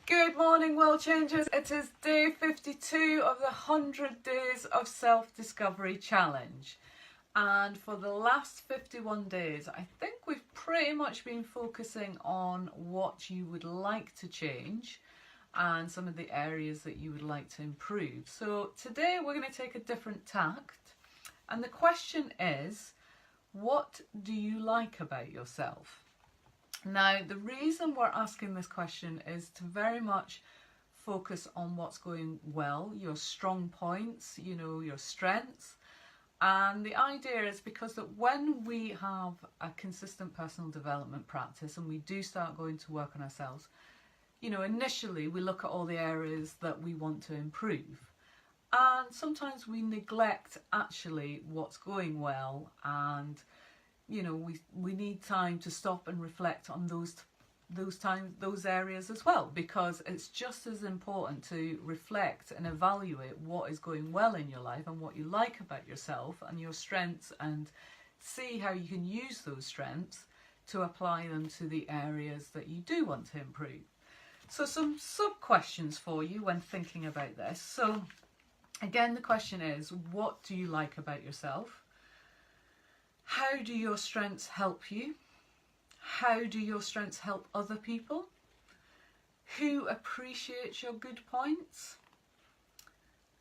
Good morning, world changers. It is day 52 of the 100 Days of Self-Discovery Challenge. And for the last 51 days, I think we've pretty much been focusing on what you would like to change and some of the areas that you would like to improve. So today we're going to take a different tact. And the question is, what do you like about yourself? Now, the reason we're asking this question is to very much focus on what's going well, your strong points, your strengths. And the idea is because that when we have a consistent personal development practice and we do start going to work on ourselves, initially we look at all the areas that we want to improve. And sometimes we neglect actually what's going well, and we need time to stop and reflect on those areas as well, because it's just as important to reflect and evaluate what is going well in your life and what you like about yourself and your strengths, and see how you can use those strengths to apply them to the areas that you do want to improve. So some sub questions for you when thinking about this. So again, the question is, what do you like about yourself? How do your strengths help you? How do your strengths help other people? Who appreciates your good points?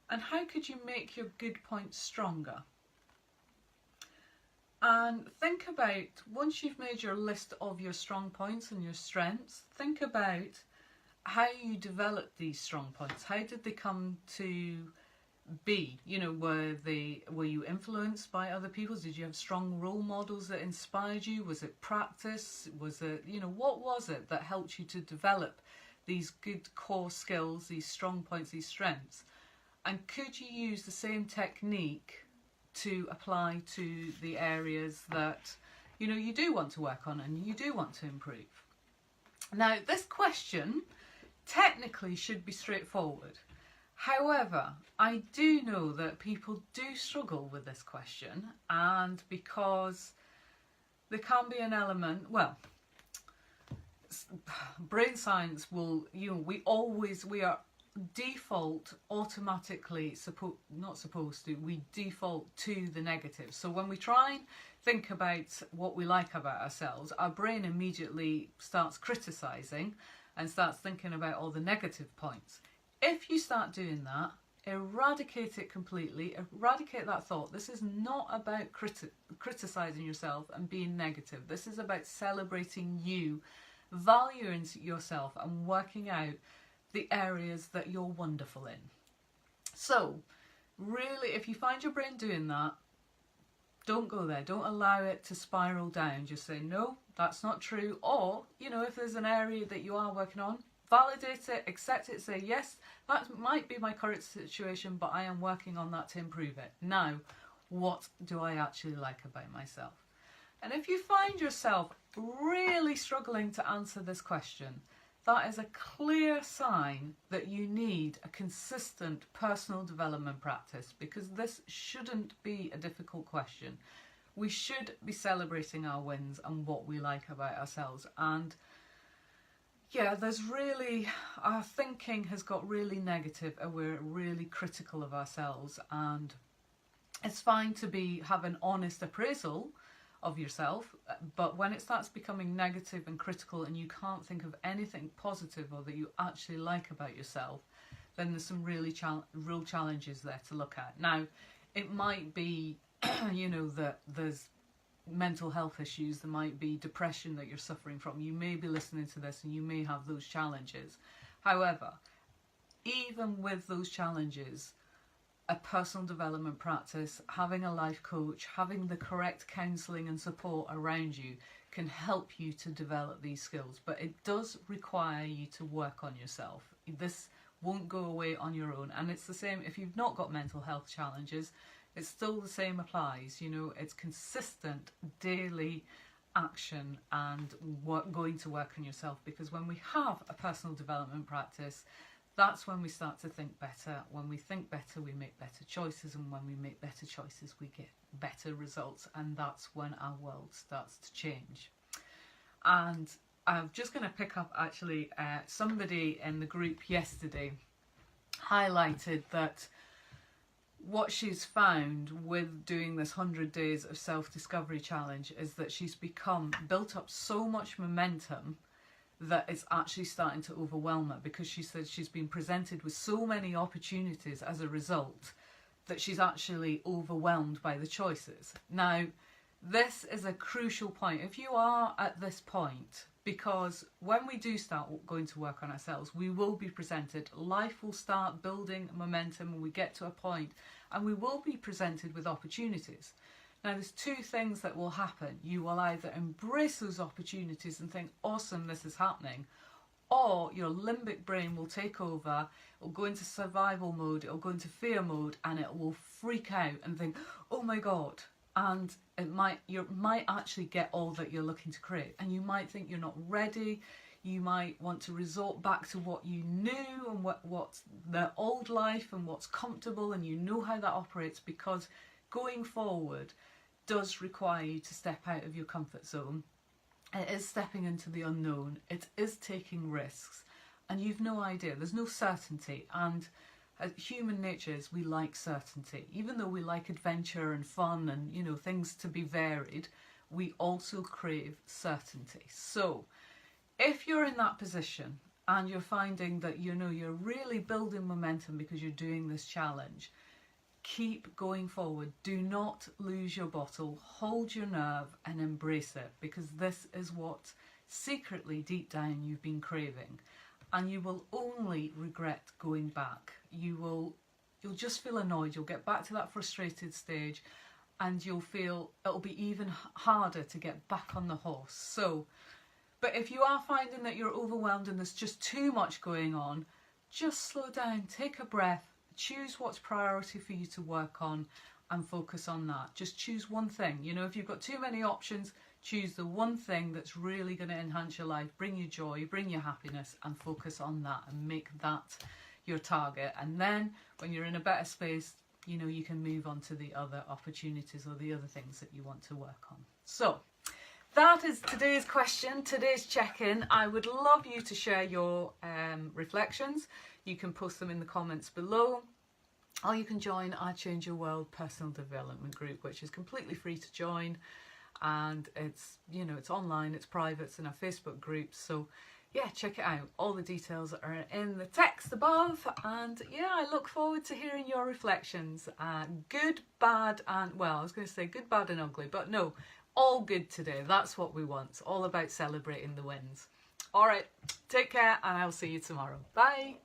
And how could you make your good points stronger? And think about, once you've made your list of your strong points and your strengths, think about how you developed these strong points. How did they come to be? Were you influenced by other people? Did you have strong role models that inspired you? Was it practice? Was it, what was it that helped you to develop these good core skills, these strong points, these strengths? And could you use the same technique to apply to the areas that, you do want to work on and you do want to improve? Now, this question technically should be straightforward. However, I do know that people do struggle with this question, and because there can be an element, brain science will, we are default automatically, we default to the negative. So when we try and think about what we like about ourselves, our brain immediately starts criticising and starts thinking about all the negative points. If you start doing that, eradicate it completely, eradicate that thought. This is not about criticising yourself and being negative. This is about celebrating you, valuing yourself and working out the areas that you're wonderful in. So, really, if you find your brain doing that, don't go there. Don't allow it to spiral down. Just say, no, that's not true. Or, if there's an area that you are working on, validate it, accept it, say, yes, that might be my current situation, but I am working on that to improve it. Now, what do I actually like about myself? And if you find yourself really struggling to answer this question, that is a clear sign that you need a consistent personal development practice, because this shouldn't be a difficult question. We should be celebrating our wins and what we like about ourselves. And yeah, our thinking has got really negative and we're really critical of ourselves, and it's fine to have an honest appraisal of yourself, but when it starts becoming negative and critical and you can't think of anything positive or that you actually like about yourself, then there's some really real challenges there to look at. Now, it might be, that there's mental health issues, there might be depression that you're suffering from. You may be listening to this and you may have those challenges. However, even with those challenges, a personal development practice, having a life coach, having the correct counselling and support around you can help you to develop these skills. But it does require you to work on yourself. This won't go away on your own. And it's the same if you've not got mental health challenges. It's still the same applies. It's consistent daily action and going to work on yourself, because when we have a personal development practice, that's when we start to think better. When we think better, we make better choices, and when we make better choices, we get better results, and that's when our world starts to change. And I'm just going to pick up actually somebody in the group yesterday highlighted that what she's found with doing this 100 days of self-discovery challenge is that she's built up so much momentum that it's actually starting to overwhelm her, because she said she's been presented with so many opportunities as a result that she's actually overwhelmed by the choices. Now, this is a crucial point if you are at this point, because when we do start going to work on ourselves, we will be presented, life will start building momentum and we get to a point and we will be presented with opportunities. Now, there's two things that will happen. You will either embrace those opportunities and think, awesome, this is happening, or your limbic brain will take over, it'll go into survival mode, it'll go into fear mode, and it will freak out and think, oh my God. And you might actually get all that you're looking to create, and you might think you're not ready. You might want to resort back to what you knew and what's the old life and what's comfortable, and you know how that operates, because going forward does require you to step out of your comfort zone. It is stepping into the unknown. It is taking risks, and you've no idea. There's no certainty, and human nature is we like certainty. Even though we like adventure and fun and, you know, things to be varied, we also crave certainty. So if you're in that position and you're finding that, you know, you're really building momentum because you're doing this challenge, keep going forward. Do not lose your bottle. Hold your nerve and embrace it, because this is what secretly deep down you've been craving, and you will only regret going back. You'll just feel annoyed. You'll get back to that frustrated stage, and you'll feel it'll be even harder to get back on the horse. So, but if you are finding that you're overwhelmed and there's just too much going on, just slow down, take a breath, choose what's priority for you to work on and focus on that. Just choose one thing. You know, if you've got too many options, choose the one thing that's really going to enhance your life, bring you joy, bring you happiness, and focus on that and make that your target. And then when you're in a better space, you know, you can move on to the other opportunities or the other things that you want to work on. So that is today's question, today's check-in. I would love you to share your reflections. You can post them in the comments below, or you can join our Change Your World personal development group, which is completely free to join. And it's, you know, it's online, it's private, it's in our Facebook group. So yeah, check it out. All the details are in the text above. And yeah, I look forward to hearing your reflections. Good, bad, and, well, I was going to say good, bad and ugly, but no, all good today. That's what we want. It's all about celebrating the wins. All right, take care, and I'll see you tomorrow. Bye.